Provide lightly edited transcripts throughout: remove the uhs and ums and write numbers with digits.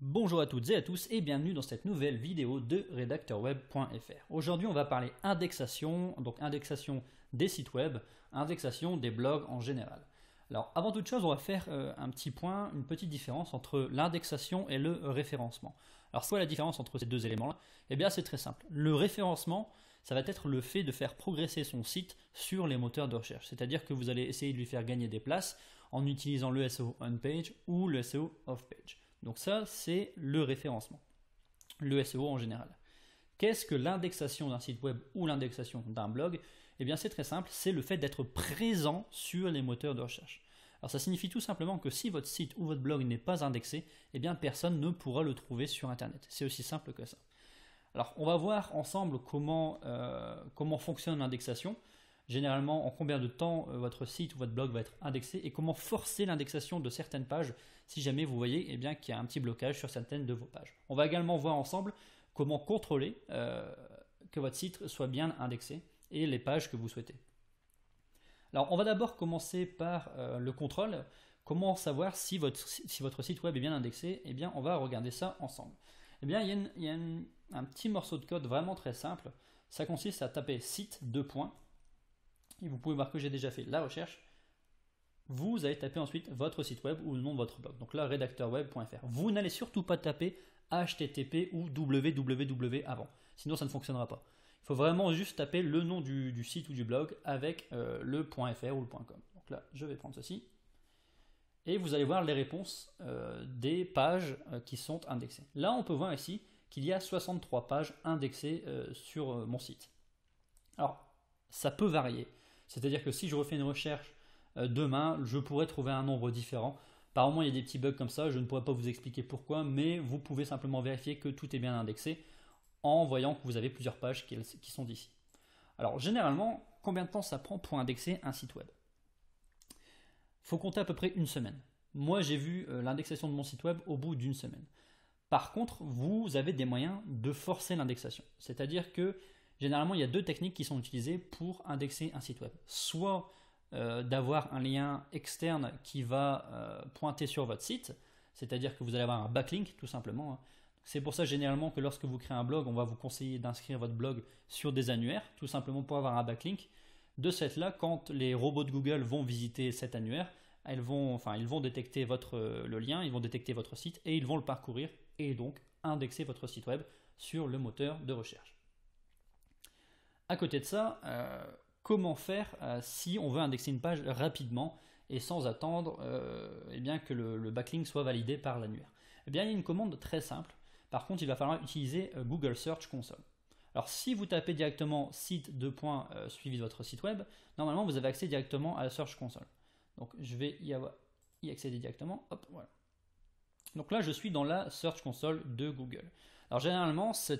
Bonjour à toutes et à tous et bienvenue dans cette nouvelle vidéo de redacteurweb.fr. Aujourd'hui on va parler indexation, donc indexation des sites web, indexation des blogs en général. Alors avant toute chose on va faire un petit point, une petite différence entre l'indexation et le référencement. Alors c'est quoi la différence entre ces deux éléments là? Eh bien c'est très simple. Le référencement ça va être le fait de faire progresser son site sur les moteurs de recherche. C'est-à-dire que vous allez essayer de lui faire gagner des places en utilisant le SEO on-page ou le SEO off-page. Donc ça, c'est le référencement, le SEO en général. Qu'est-ce que l'indexation d'un site web ou l'indexation d'un blog? Eh bien c'est très simple, c'est le fait d'être présent sur les moteurs de recherche. Alors ça signifie tout simplement que si votre site ou votre blog n'est pas indexé, eh bien personne ne pourra le trouver sur Internet. C'est aussi simple que ça. Alors on va voir ensemble comment fonctionne l'indexation. Généralement, en combien de temps votre site ou votre blog va être indexé et comment forcer l'indexation de certaines pages si jamais vous voyez qu'il y a un petit blocage sur certaines de vos pages. On va également voir ensemble comment contrôler que votre site soit bien indexé et les pages que vous souhaitez. Alors, on va d'abord commencer par le contrôle. Comment savoir si votre site web est bien indexé? Eh bien, on va regarder ça ensemble. Eh bien, il y a un petit morceau de code vraiment très simple. Ça consiste à taper site : et vous pouvez voir que j'ai déjà fait la recherche. Vous allez taper ensuite votre site web ou le nom de votre blog. Donc là, redacteurweb.fr. Vous n'allez surtout pas taper HTTP ou www avant. Sinon, ça ne fonctionnera pas. Il faut vraiment juste taper le nom du site ou du blog avec le .fr ou le .com. Donc là, je vais prendre ceci. Et vous allez voir les réponses des pages qui sont indexées. Là, on peut voir ici qu'il y a 63 pages indexées sur mon site. Alors, ça peut varier. C'est-à-dire que si je refais une recherche demain, je pourrais trouver un nombre différent. Par moment, il y a des petits bugs comme ça, je ne pourrais pas vous expliquer pourquoi, mais vous pouvez simplement vérifier que tout est bien indexé en voyant que vous avez plusieurs pages qui sont d'ici. Alors, généralement, combien de temps ça prend pour indexer un site web? Il faut compter à peu près une semaine. Moi, j'ai vu l'indexation de mon site web au bout d'une semaine. Par contre, vous avez des moyens de forcer l'indexation. C'est-à-dire que généralement, il y a deux techniques qui sont utilisées pour indexer un site web. Soit d'avoir un lien externe qui va pointer sur votre site, c'est-à-dire que vous allez avoir un backlink tout simplement. C'est pour ça généralement que lorsque vous créez un blog, on va vous conseiller d'inscrire votre blog sur des annuaires, tout simplement pour avoir un backlink. De ce fait-là, quand les robots de Google vont visiter cet annuaire, ils vont détecter le lien, ils vont détecter votre site et ils vont le parcourir et donc indexer votre site web sur le moteur de recherche. À côté de ça, comment faire si on veut indexer une page rapidement et sans attendre que le backlink soit validé par l'annuaire? Eh bien, il y a une commande très simple. Par contre, il va falloir utiliser Google Search Console. Alors, si vous tapez directement site suivi de votre site web, normalement, vous avez accès directement à la Search Console. Donc, je vais y accéder directement. Hop, voilà. Donc là, je suis dans la Search Console de Google. Alors, généralement, ce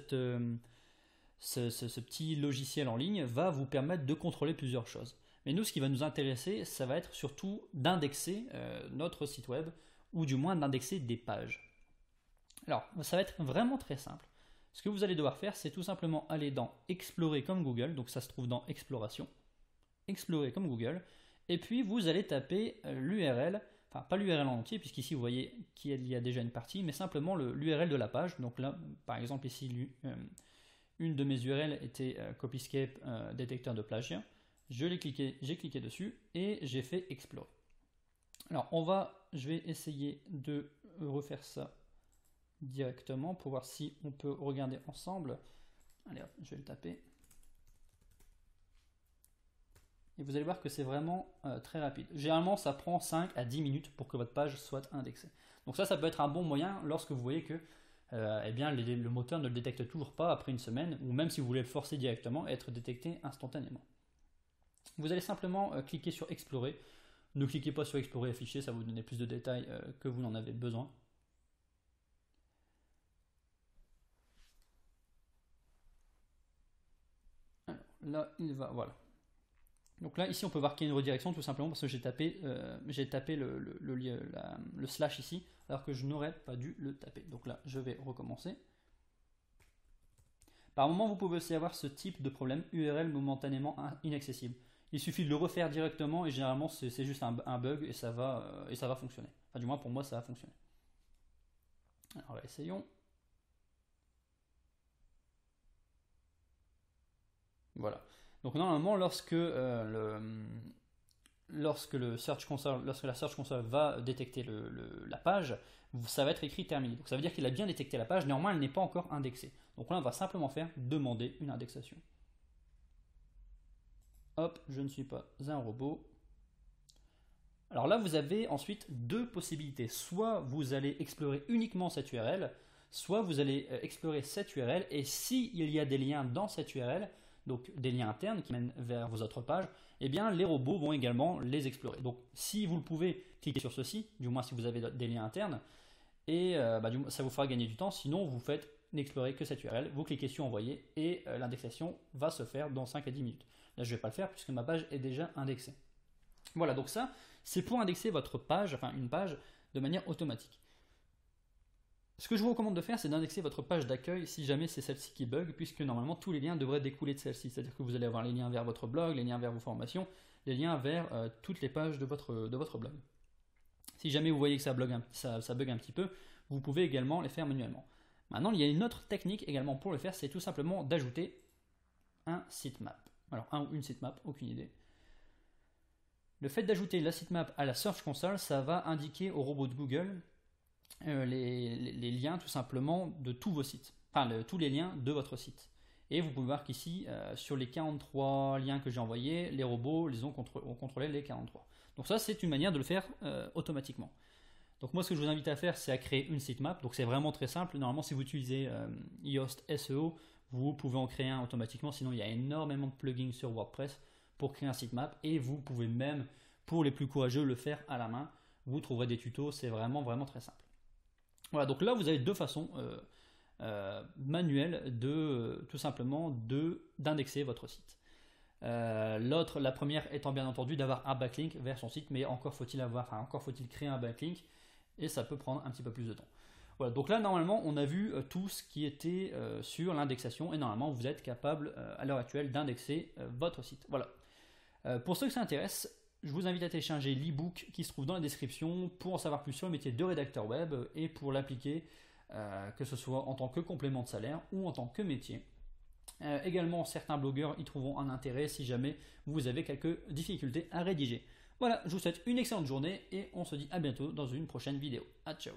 petit logiciel en ligne va vous permettre de contrôler plusieurs choses. Mais nous, ce qui va nous intéresser, ça va être surtout d'indexer notre site web, ou du moins d'indexer des pages. Alors, ça va être vraiment très simple. Ce que vous allez devoir faire, c'est tout simplement aller dans Explorer comme Google, donc ça se trouve dans Exploration, Explorer comme Google, et puis vous allez taper l'URL, enfin pas l'URL en entier, puisqu'ici vous voyez qu'il y a déjà une partie, mais simplement l'URL de la page. Donc là, par exemple ici, une de mes URL était Copyscape détecteur de plagiat. J'ai cliqué dessus et j'ai fait explorer. Alors je vais essayer de refaire ça directement pour voir si on peut regarder ensemble. Allez hop, je vais le taper. Et vous allez voir que c'est vraiment très rapide. Généralement, ça prend 5 à 10 minutes pour que votre page soit indexée. Donc ça peut être un bon moyen lorsque vous voyez que le moteur ne le détecte toujours pas après une semaine, ou même si vous voulez le forcer directement, être détecté instantanément. Vous allez simplement cliquer sur Explorer. Ne cliquez pas sur Explorer affiché, ça va vous donner plus de détails que vous n'en avez besoin. Alors, là, voilà. Donc là, ici, on peut voir qu'il y a une redirection tout simplement parce que j'ai tapé le slash ici, alors que je n'aurais pas dû le taper. Donc là, je vais recommencer. Par moment, vous pouvez aussi avoir ce type de problème, URL momentanément inaccessible. Il suffit de le refaire directement et généralement, c'est juste un bug et ça va fonctionner. Enfin, du moins, pour moi, ça va fonctionner. Alors essayons. Voilà. Donc normalement, lorsque la Search Console va détecter la page, ça va être écrit terminé. Donc ça veut dire qu'il a bien détecté la page, néanmoins elle n'est pas encore indexée. Donc là on va simplement faire demander une indexation. Hop, je ne suis pas un robot. Alors là vous avez ensuite deux possibilités. Soit vous allez explorer uniquement cette URL, soit vous allez explorer cette URL et s'il y a des liens dans cette URL, donc des liens internes qui mènent vers vos autres pages, eh bien les robots vont également les explorer. Donc si vous le pouvez, cliquez sur ceci, du moins si vous avez des liens internes, et ça vous fera gagner du temps. Sinon vous faites n'explorer que cette URL, vous cliquez sur envoyer et l'indexation va se faire dans 5 à 10 minutes. Là je ne vais pas le faire puisque ma page est déjà indexée. Voilà, donc ça c'est pour indexer votre page, enfin une page de manière automatique. Ce que je vous recommande de faire, c'est d'indexer votre page d'accueil si jamais c'est celle-ci qui bug, puisque normalement tous les liens devraient découler de celle-ci. C'est-à-dire que vous allez avoir les liens vers votre blog, les liens vers vos formations, les liens vers toutes les pages de votre blog. Si jamais vous voyez que ça bug un petit peu, vous pouvez également les faire manuellement. Maintenant, il y a une autre technique également pour le faire, c'est tout simplement d'ajouter un sitemap. Alors, un ou une sitemap, aucune idée. Le fait d'ajouter la sitemap à la Search Console, ça va indiquer au robot de Google les liens tout simplement de tous vos sites, enfin tous les liens de votre site. Et vous pouvez voir qu'ici, sur les 43 liens que j'ai envoyés, les robots ont contrôlé les 43. Donc ça, c'est une manière de le faire automatiquement. Donc moi, ce que je vous invite à faire, c'est à créer une sitemap. Donc c'est vraiment très simple. Normalement, si vous utilisez Yoast SEO, vous pouvez en créer un automatiquement. Sinon, il y a énormément de plugins sur WordPress pour créer un sitemap. Et vous pouvez même, pour les plus courageux, le faire à la main. Vous trouverez des tutos, c'est vraiment très simple. Voilà, donc là vous avez deux façons manuelles tout simplement d'indexer votre site. La première étant bien entendu d'avoir un backlink vers son site, mais encore faut-il créer un backlink et ça peut prendre un petit peu plus de temps. Voilà, donc là normalement on a vu tout ce qui était sur l'indexation et normalement vous êtes capable à l'heure actuelle d'indexer votre site. Voilà. Pour ceux que ça intéresse, je vous invite à télécharger l'e-book qui se trouve dans la description pour en savoir plus sur le métier de rédacteur web et pour l'appliquer, que ce soit en tant que complément de salaire ou en tant que métier. Également, certains blogueurs y trouveront un intérêt si jamais vous avez quelques difficultés à rédiger. Voilà, je vous souhaite une excellente journée et on se dit à bientôt dans une prochaine vidéo. Ciao.